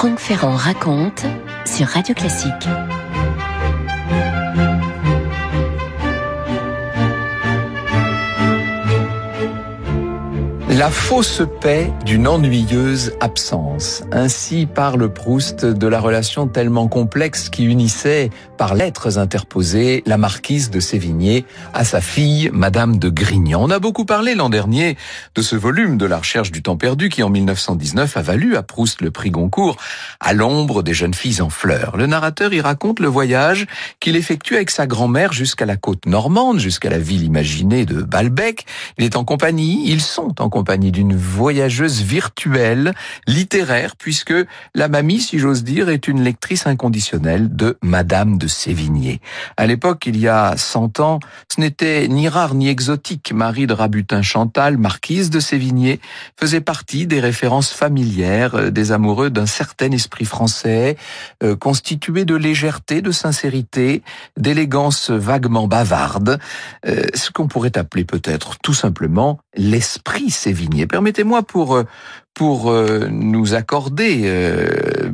Franck Ferrand raconte sur Radio Classique. La fausse paix d'une ennuyeuse absence. Ainsi parle Proust de la relation tellement complexe qui unissait, par lettres interposées, la marquise de Sévigné à sa fille, Madame de Grignan. On a beaucoup parlé l'an dernier de ce volume de la recherche du temps perdu qui, en 1919, a valu à Proust le prix Goncourt, À l'ombre des jeunes filles en fleurs. Le narrateur y raconte le voyage qu'il effectue avec sa grand-mère jusqu'à la côte normande, jusqu'à la ville imaginée de Balbec. Ils sont en compagnie d'une voyageuse virtuelle, littéraire, puisque la mamie, si j'ose dire, est une lectrice inconditionnelle de Madame de Sévigné. À l'époque, il y a 100 ans, ce n'était ni rare ni exotique. Marie de Rabutin-Chantal, marquise de Sévigné, faisait partie des références familières des amoureux d'un certain esprit français, constitué de légèreté, de sincérité, d'élégance vaguement bavarde, ce qu'on pourrait appeler peut-être tout simplement l'esprit Sévigné. Permettez-moi pour nous accorder,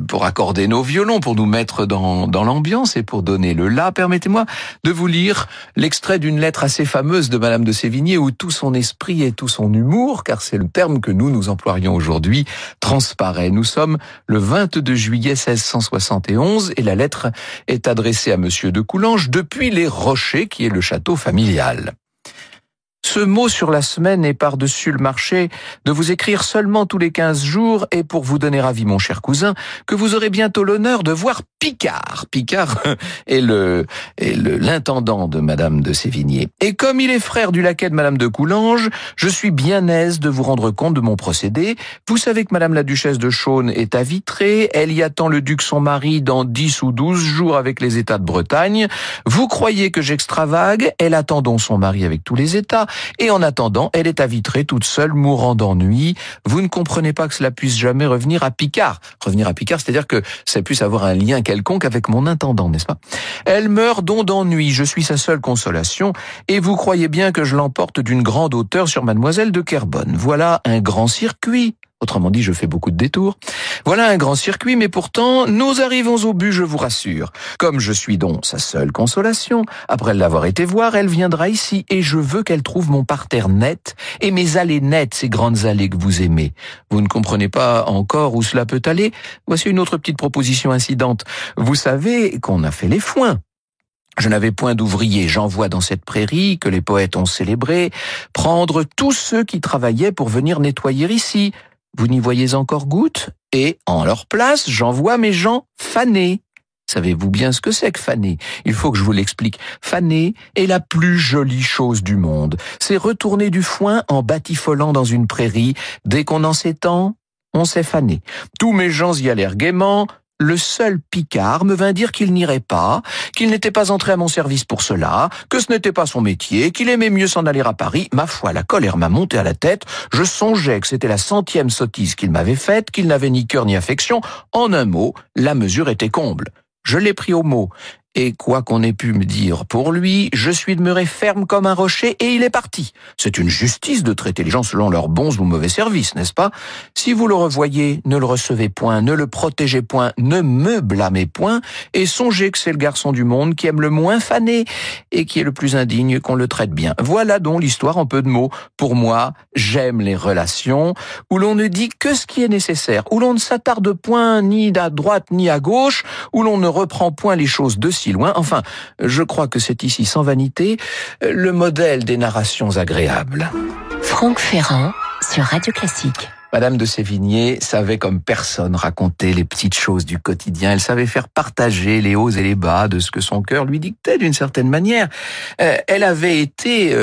pour accorder nos violons, pour nous mettre dans l'ambiance et pour donner le la, permettez-moi de vous lire l'extrait d'une lettre assez fameuse de Madame de Sévigné où tout son esprit et tout son humour, car c'est le terme que nous employons aujourd'hui, transparaît. Nous sommes le 22 juillet 1671 et la lettre est adressée à Monsieur de Coulanges depuis les Rochers, qui est le château familial. Ce mot sur la semaine est par-dessus le marché de vous écrire seulement tous les 15 jours et pour vous donner avis, mon cher cousin, que vous aurez bientôt l'honneur de voir Picard. Picard est l'intendant de Madame de Sévigné. Et comme il est frère du laquais de Madame de Coulanges, je suis bien aise de vous rendre compte de mon procédé. Vous savez que Madame la Duchesse de Chaulnes est à Vitré. Elle y attend le duc son mari dans 10 ou 12 jours avec les États de Bretagne. Vous croyez que j'extravague? Elle attend donc son mari avec tous les États. Et en attendant, elle est à Vitré toute seule, mourant d'ennui. Vous ne comprenez pas que cela puisse jamais revenir à Picard. Revenir à Picard, c'est-à-dire que ça puisse avoir un lien quelconque avec mon intendant, n'est-ce pas? Elle meurt donc d'ennui, je suis sa seule consolation, et vous croyez bien que je l'emporte d'une grande hauteur sur Mademoiselle de Kerbonne. Voilà un grand circuit. Autrement dit, je fais beaucoup de détours. Voilà un grand circuit, mais pourtant, nous arrivons au but, je vous rassure. Comme je suis donc sa seule consolation, après l'avoir été voir, elle viendra ici, et je veux qu'elle trouve mon parterre net, et mes allées nettes, ces grandes allées que vous aimez. Vous ne comprenez pas encore où cela peut aller? Voici une autre petite proposition incidente. Vous savez qu'on a fait les foins. Je n'avais point d'ouvriers, j'envoie dans cette prairie, que les poètes ont célébrée, prendre tous ceux qui travaillaient pour venir nettoyer ici. Vous n'y voyez encore goutte? Et, en leur place, j'envoie mes gens faner. Savez-vous bien ce que c'est que faner? Il faut que je vous l'explique. Faner est la plus jolie chose du monde. C'est retourner du foin en batifolant dans une prairie. Dès qu'on en s'étend, on sait faner. Tous mes gens y allèrent gaiement. Le seul Picard me vint dire qu'il n'irait pas, qu'il n'était pas entré à mon service pour cela, que ce n'était pas son métier, qu'il aimait mieux s'en aller à Paris. Ma foi, la colère m'a monté à la tête. Je songeais que c'était la 100e sottise qu'il m'avait faite, qu'il n'avait ni cœur ni affection. En un mot, la mesure était comble. Je l'ai pris au mot. Et quoi qu'on ait pu me dire pour lui, je suis demeuré ferme comme un rocher et il est parti. C'est une justice de traiter les gens selon leurs bons ou mauvais services, n'est-ce pas? Si vous le revoyez, ne le recevez point, ne le protégez point, ne me blâmez point, et songez que c'est le garçon du monde qui aime le moins faner et qui est le plus indigne qu'on le traite bien. Voilà donc l'histoire en peu de mots. Pour moi, j'aime les relations où l'on ne dit que ce qui est nécessaire, où l'on ne s'attarde point ni à droite ni à gauche, où l'on ne reprend point les choses de si loin. Enfin, je crois que c'est ici, sans vanité, le modèle des narrations agréables. Franck Ferrand sur Radio Classique. Madame de Sévigné savait comme personne raconter les petites choses du quotidien. Elle savait faire partager les hauts et les bas de ce que son cœur lui dictait d'une certaine manière. Elle avait été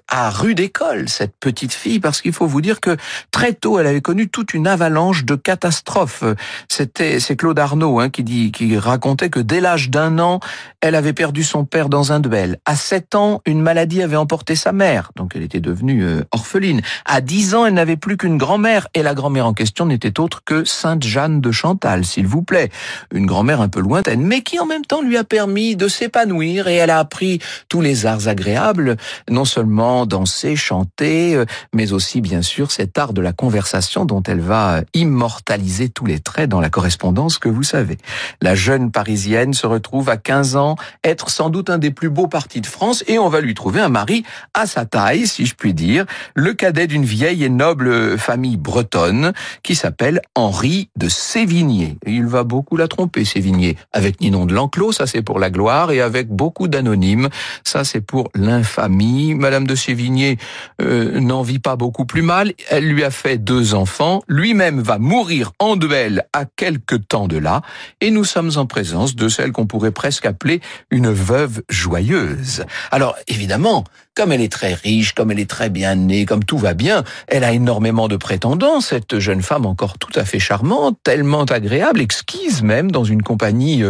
à rude école, cette petite fille, parce qu'il faut vous dire que très tôt, elle avait connu toute une avalanche de catastrophes. C'est Claude Arnaud qui racontait que dès l'âge d'1 an, elle avait perdu son père dans un duel. À 7 ans, une maladie avait emporté sa mère, donc elle était devenue orpheline. À 10 ans, elle n'avait plus qu'une grand-mère et la grand-mère en question n'était autre que Sainte Jeanne de Chantal, s'il vous plaît. Une grand-mère un peu lointaine, mais qui en même temps lui a permis de s'épanouir, et elle a appris tous les arts agréables, non seulement danser, chanter, mais aussi bien sûr cet art de la conversation dont elle va immortaliser tous les traits dans la correspondance que vous savez. La jeune Parisienne se retrouve à 15 ans être sans doute un des plus beaux partis de France, et on va lui trouver un mari à sa taille, si je puis dire, le cadet d'une vieille et noble famille bretonne qui s'appelle Henri de Sévigné. Et il va beaucoup la tromper, Sévigné, avec Ninon de l'Enclos, ça c'est pour la gloire, et avec beaucoup d'anonymes, ça c'est pour l'infamie. Madame de Sévigné n'en vit pas beaucoup plus mal, elle lui a fait 2 enfants, lui-même va mourir en duel à quelque temps de là, et nous sommes en présence de celle qu'on pourrait presque appeler une veuve joyeuse. Alors évidemment, comme elle est très riche, comme elle est très bien née, comme tout va bien, elle a énormément de prétendants, cette jeune femme encore tout à fait charmante, tellement agréable, exquise même, dans une compagnie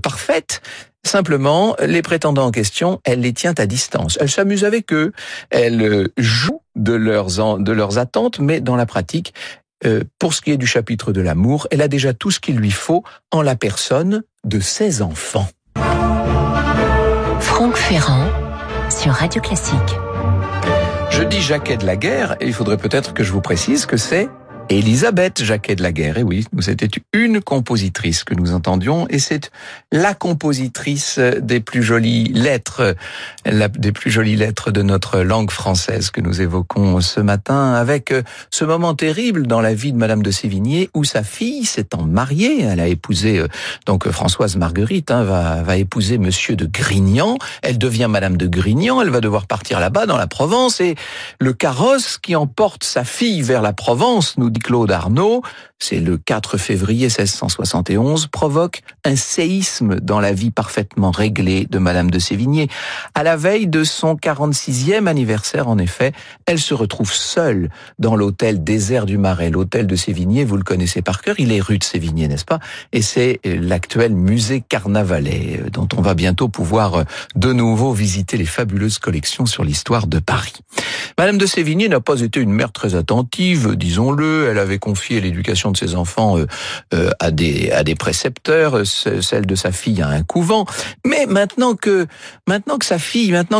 parfaite. Simplement, les prétendants en question, elle les tient à distance. Elle s'amuse avec eux, elle joue de leurs attentes, mais dans la pratique, pour ce qui est du chapitre de l'amour, elle a déjà tout ce qu'il lui faut en la personne de ses enfants. Franck Ferrand sur Radio Classique. Je dis Jacquet de la Guerre, et il faudrait peut-être que je vous précise que c'est Élisabeth Jacquet de la Guerre. Et oui, c'était une compositrice que nous entendions, et c'est la compositrice des plus jolies lettres, de notre langue française que nous évoquons ce matin, avec ce moment terrible dans la vie de Madame de Sévigné où sa fille s'étant mariée, elle a épousé donc Françoise Marguerite, va épouser Monsieur de Grignan. Elle devient Madame de Grignan. Elle va devoir partir là-bas dans la Provence, et le carrosse qui emporte sa fille vers la Provence, nous dit Claude Arnaud, c'est le 4 février 1671, provoque un séisme dans la vie parfaitement réglée de Madame de Sévigné. À la veille de son 46e anniversaire, en effet, elle se retrouve seule dans l'hôtel désert du Marais. L'hôtel de Sévigné, vous le connaissez par cœur, il est rue de Sévigné, n'est-ce pas? Et c'est l'actuel musée Carnavalet, dont on va bientôt pouvoir de nouveau visiter les fabuleuses collections sur l'histoire de Paris. Madame de Sévigné n'a pas été une mère très attentive, disons-le. Elle avait confié l'éducation de ses enfants à des précepteurs, celle de sa fille à un couvent. Mais maintenant que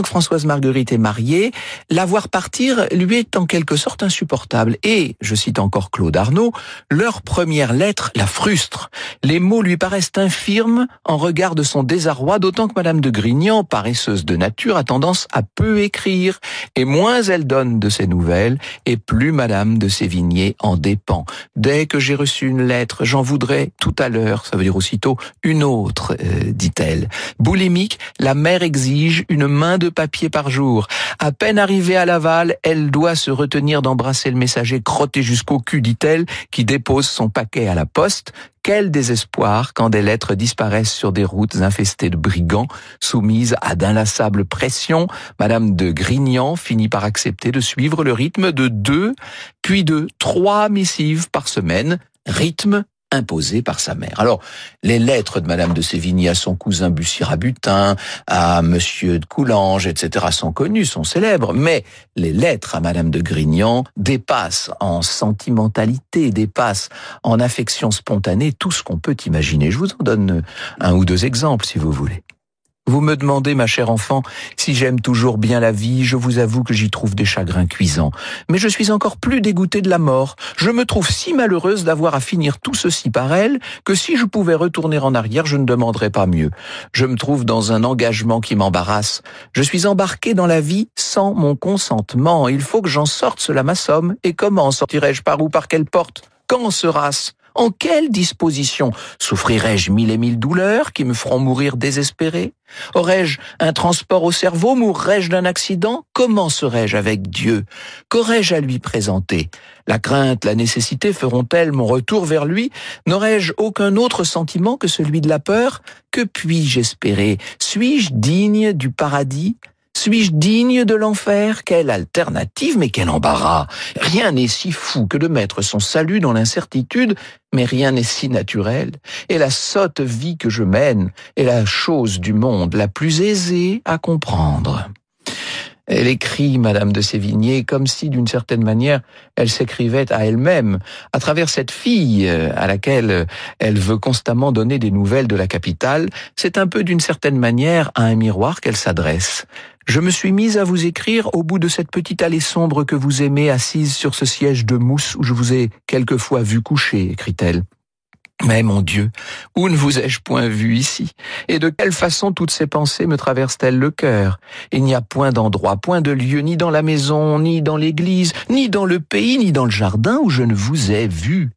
Françoise Marguerite est mariée, la voir partir lui est en quelque sorte insupportable. Et, je cite encore Claude Arnaud, leur première lettre la frustre. Les mots lui paraissent infirmes en regard de son désarroi, d'autant que Madame de Grignan, paresseuse de nature, a tendance à peu écrire, et moins elle donne de ses nouvelles, et plus Madame de Sévigné en dépend. Dès que j'ai reçu une lettre, j'en voudrais tout à l'heure, ça veut dire aussitôt, une autre, dit-elle. Boulimique, la mère exige une main de papier par jour. À peine arrivée à Laval, elle doit se retenir d'embrasser le messager crotté jusqu'au cul, dit-elle, qui dépose son paquet à la poste. Quel désespoir quand des lettres disparaissent sur des routes infestées de brigands, soumises à d'inlassables pressions. Madame de Grignan finit par accepter de suivre le rythme de 2, puis de 3 missives par semaine, rythme imposé par sa mère. Alors, les lettres de Madame de Sévigné à son cousin Bussy-Rabutin, à Monsieur de Coulanges, etc. sont connues, sont célèbres, mais les lettres à Madame de Grignan dépassent en sentimentalité, dépassent en affection spontanée tout ce qu'on peut imaginer. Je vous en donne 1 ou 2 exemples, si vous voulez. Vous me demandez, ma chère enfant, si j'aime toujours bien la vie. Je vous avoue que j'y trouve des chagrins cuisants. Mais je suis encore plus dégoûtée de la mort. Je me trouve si malheureuse d'avoir à finir tout ceci par elle, que si je pouvais retourner en arrière, je ne demanderais pas mieux. Je me trouve dans un engagement qui m'embarrasse. Je suis embarquée dans la vie sans mon consentement. Il faut que j'en sorte, cela m'assomme. Et comment sortirai-je? Par où? Par quelle porte? Quand sera-ce? En quelle disposition? Souffrirai-je 1000 et 1000 douleurs qui me feront mourir désespéré? Aurais-je un transport au cerveau? Mourrais-je d'un accident? Comment serais-je avec Dieu? Qu'aurais-je à lui présenter? La crainte, la nécessité feront-elles mon retour vers lui? N'aurais-je aucun autre sentiment que celui de la peur? Que puis-je espérer? Suis-je digne du paradis? Suis-je digne de l'enfer? Quelle alternative, mais quel embarras! Rien n'est si fou que de mettre son salut dans l'incertitude, mais rien n'est si naturel. Et la sotte vie que je mène est la chose du monde la plus aisée à comprendre. Elle écrit, Madame de Sévigné, comme si, d'une certaine manière, elle s'écrivait à elle-même, à travers cette fille à laquelle elle veut constamment donner des nouvelles de la capitale. C'est un peu, d'une certaine manière, à un miroir qu'elle s'adresse. Je me suis mise à vous écrire au bout de cette petite allée sombre que vous aimez, assise sur ce siège de mousse où je vous ai quelquefois vu coucher, écrit-elle. Mais mon Dieu, où ne vous ai-je point vu ici? Et de quelle façon toutes ces pensées me traversent-elles le cœur? Il n'y a point d'endroit, point de lieu, ni dans la maison, ni dans l'église, ni dans le pays, ni dans le jardin où je ne vous ai vu.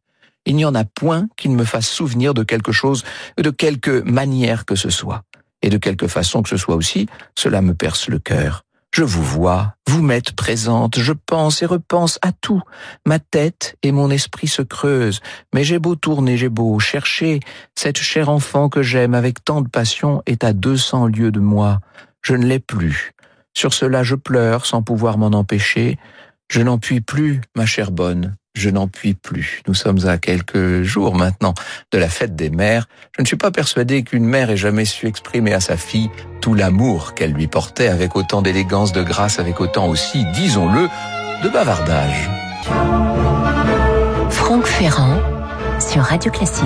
Il n'y en a point qui ne me fasse souvenir de quelque chose, de quelque manière que ce soit. Et de quelque façon que ce soit aussi, cela me perce le cœur. Je vous vois, vous m'êtes présente, je pense et repense à tout. Ma tête et mon esprit se creusent, mais j'ai beau tourner, j'ai beau chercher, cette chère enfant que j'aime avec tant de passion est à 200 lieues de moi. Je ne l'ai plus. Sur cela je pleure sans pouvoir m'en empêcher. Je n'en puis plus, ma chère bonne. Je n'en puis plus. Nous sommes à quelques jours maintenant de la fête des mères. Je ne suis pas persuadé qu'une mère ait jamais su exprimer à sa fille tout l'amour qu'elle lui portait avec autant d'élégance, de grâce, avec autant aussi, disons-le, de bavardage. Franck Ferrand sur Radio Classique.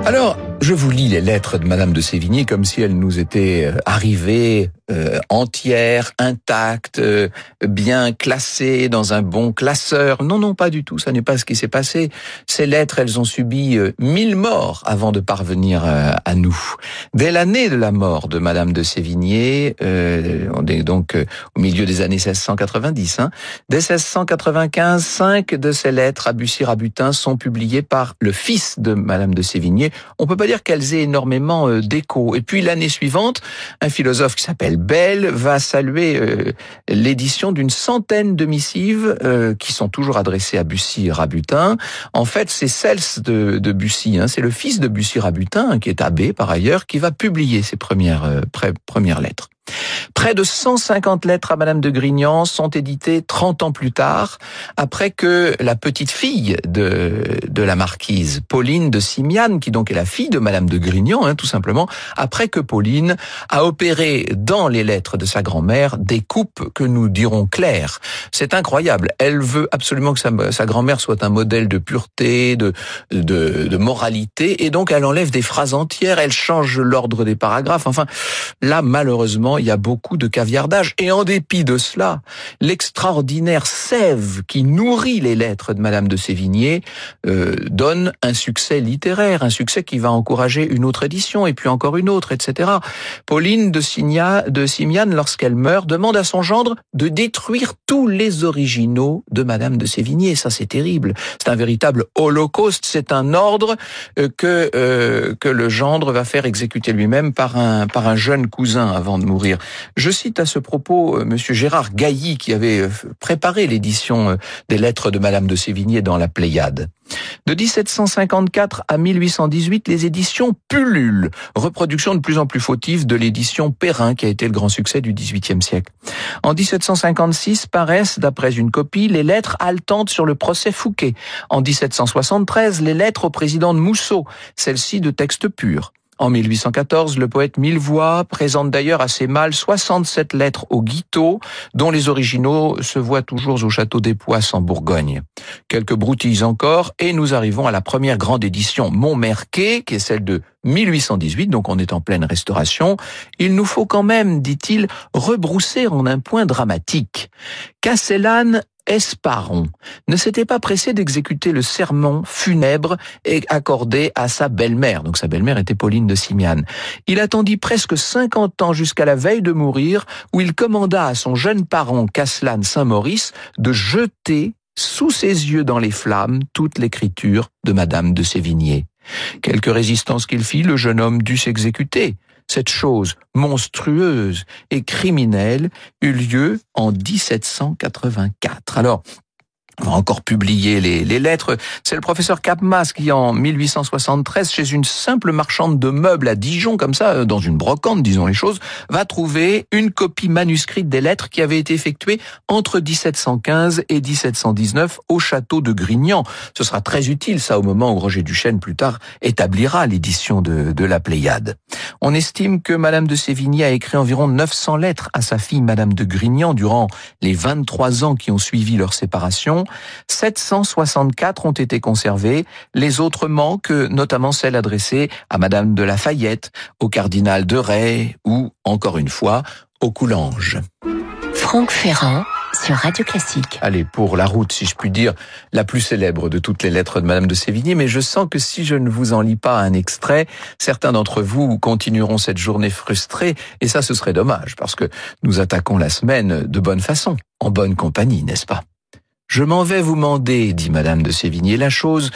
Alors, je vous lis les lettres de Madame de Sévigné comme si elles nous étaient arrivées entières, intactes, bien classées dans un bon classeur. Non, non, pas du tout, ça n'est pas ce qui s'est passé. Ces lettres, elles ont subi 1000 morts avant de parvenir à nous. Dès l'année de la mort de Madame de Sévigné, on est donc au milieu des années 1690, dès 1695, 5 de ces lettres à Bussy-Rabutin sont publiées par le fils de Madame de Sévigné. On peut pas dire qu'elles aient énormément d'écho. Et puis l'année suivante, un philosophe qui s'appelle Bell va saluer l'édition d'une centaine de missives qui sont toujours adressées à Bussy-Rabutin. En fait, c'est Cels de Bussy, c'est le fils de Bussy-Rabutin, qui est abbé par ailleurs, qui va publier ces premières lettres. Près de 150 lettres à Madame de Grignan sont éditées 30 ans plus tard, après que la petite fille de la marquise, Pauline de Simiane, qui donc est la fille de Madame de Grignan, tout simplement, après que Pauline a opéré dans les lettres de sa grand-mère des coupes que nous dirons claires. C'est incroyable. Elle veut absolument que sa grand-mère soit un modèle de pureté, de moralité, et donc elle enlève des phrases entières, elle change l'ordre des paragraphes. Enfin, là, malheureusement, il y a beaucoup de caviardage. Et en dépit de cela, l'extraordinaire sève qui nourrit les lettres de Madame de Sévigné donne un succès littéraire, un succès qui va encourager une autre édition, et puis encore une autre, etc. Pauline de Simiane, lorsqu'elle meurt, demande à son gendre de détruire tous les originaux de Madame de Sévigné. Ça, c'est terrible. C'est un véritable holocauste. C'est un ordre que le gendre va faire exécuter lui-même par un jeune cousin avant de mourir. Je cite à ce propos monsieur Gérard Gailly qui avait préparé l'édition des lettres de Madame de Sévigné dans la Pléiade. De 1754 à 1818, les éditions pullulent, reproduction de plus en plus fautive de l'édition Perrin qui a été le grand succès du XVIIIe siècle. En 1756 paraissent, d'après une copie, les lettres haletantes sur le procès Fouquet. En 1773, les lettres au président de Mousseau, celles-ci de texte pur. En 1814, le poète Millevoye présente d'ailleurs à ses mâles 67 lettres au Guiteau, dont les originaux se voient toujours au château des Poisses en Bourgogne. Quelques broutilles encore, et nous arrivons à la première grande édition Montmerquet, qui est celle de 1818, donc on est en pleine restauration. Il nous faut quand même, dit-il, rebrousser en un point dramatique. Castellane Esparon ne s'était pas pressé d'exécuter le sermon funèbre accordé à sa belle-mère. Donc sa belle-mère était Pauline de Simiane. Il attendit presque 50 ans jusqu'à la veille de mourir, où il commanda à son jeune parent Castellane Saint-Maurice de jeter sous ses yeux dans les flammes toute l'écriture de Madame de Sévigné. Quelque résistance qu'il fit, le jeune homme dut s'exécuter. Cette chose monstrueuse et criminelle eut lieu en 1784. Alors, On va encore publier les lettres. C'est le professeur Capmas qui, en 1873, chez une simple marchande de meubles à Dijon, comme ça, dans une brocante, disons les choses, va trouver une copie manuscrite des lettres qui avaient été effectuées entre 1715 et 1719 au château de Grignan. Ce sera très utile, ça, au moment où Roger Duchesne, plus tard, établira l'édition de la Pléiade. On estime que Madame de Sévigné a écrit environ 900 lettres à sa fille Madame de Grignan durant les 23 ans qui ont suivi leur séparation. 764 ont été conservées, les autres manquent, notamment celles adressées à Madame de Lafayette, au cardinal de Rais ou, encore une fois, au Coulanges. Franck Ferrand sur Radio Classique. Allez, pour la route, si je puis dire, la plus célèbre de toutes les lettres de Madame de Sévigné, mais je sens que si je ne vous en lis pas un extrait, certains d'entre vous continueront cette journée frustrée, et ça, ce serait dommage, parce que nous attaquons la semaine de bonne façon, en bonne compagnie, n'est-ce pas ? Je m'en vais vous mander, dit Madame de Sévigné, la chose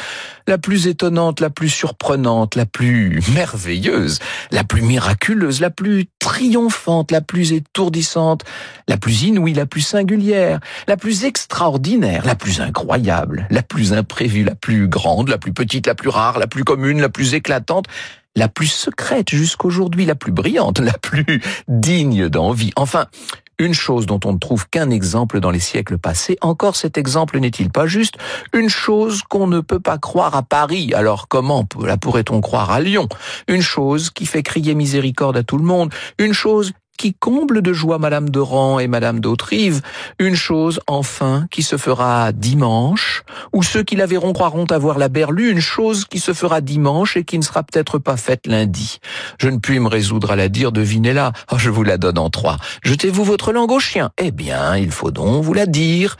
la plus étonnante, la plus surprenante, la plus merveilleuse, la plus miraculeuse, la plus triomphante, la plus étourdissante, la plus inouïe, la plus singulière, la plus extraordinaire, la plus incroyable, la plus imprévue, la plus grande, la plus petite, la plus rare, la plus commune, la plus éclatante, la plus secrète jusqu'aujourd'hui, la plus brillante, la plus digne d'envie. Enfin, une chose dont on ne trouve qu'un exemple dans les siècles passés, encore cet exemple n'est-il pas juste? Une chose qu'on ne peut pas croire à Paris, alors comment la pourrait-on croire à Lyon? Une chose qui fait crier miséricorde à tout le monde, une chose qui comble de joie Madame de Rans et Madame d'Hauterive, une chose, enfin, qui se fera dimanche, ou ceux qui la verront croiront avoir la berlue, une chose qui se fera dimanche et qui ne sera peut-être pas faite lundi. Je ne puis me résoudre à la dire, devinez-la. Oh, je vous la donne en 3. Jetez-vous votre langue au chien. Eh bien, il faut donc vous la dire.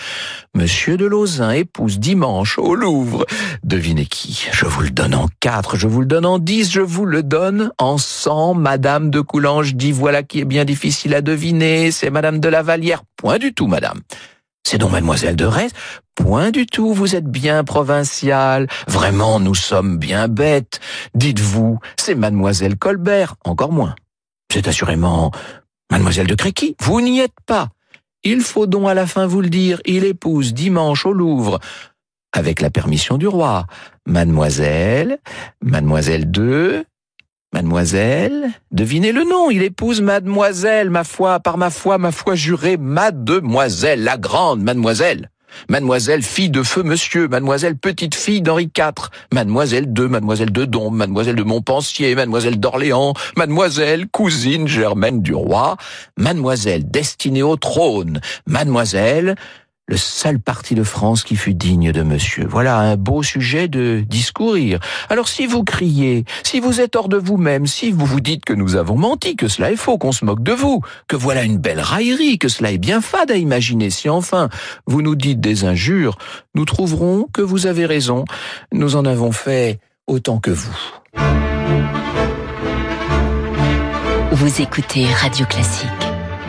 Monsieur de Lauzun épouse dimanche au Louvre. Devinez qui? Je vous le donne en 4, je vous le donne en 10, je vous le donne en 100. Madame de Coulanges dit voilà qui est bien difficile à deviner, c'est Madame de la Vallière. Point du tout, madame. C'est donc Mademoiselle de Retz? Point du tout, vous êtes bien provincial. Vraiment, nous sommes bien bêtes. Dites-vous, c'est Mademoiselle Colbert? Encore moins. C'est assurément Mademoiselle de Créqui? Vous n'y êtes pas. Il faut donc à la fin vous le dire, il épouse dimanche au Louvre, avec la permission du roi, Mademoiselle de... Mademoiselle, devinez le nom, il épouse Mademoiselle, ma foi jurée, Mademoiselle, la grande Mademoiselle. Mademoiselle, fille de feu monsieur, Mademoiselle, petite fille d'Henri IV, Mademoiselle de Dombes, Mademoiselle de Montpensier, Mademoiselle d'Orléans, Mademoiselle, cousine germaine du roi, Mademoiselle, destinée au trône, Mademoiselle, le seul parti de France qui fut digne de monsieur. Voilà un beau sujet de discourir. Alors si vous criez, si vous êtes hors de vous-même, si vous vous dites que nous avons menti, que cela est faux, qu'on se moque de vous, que voilà une belle raillerie, que cela est bien fade à imaginer, si enfin vous nous dites des injures, nous trouverons que vous avez raison. Nous en avons fait autant que vous. Vous écoutez Radio Classique.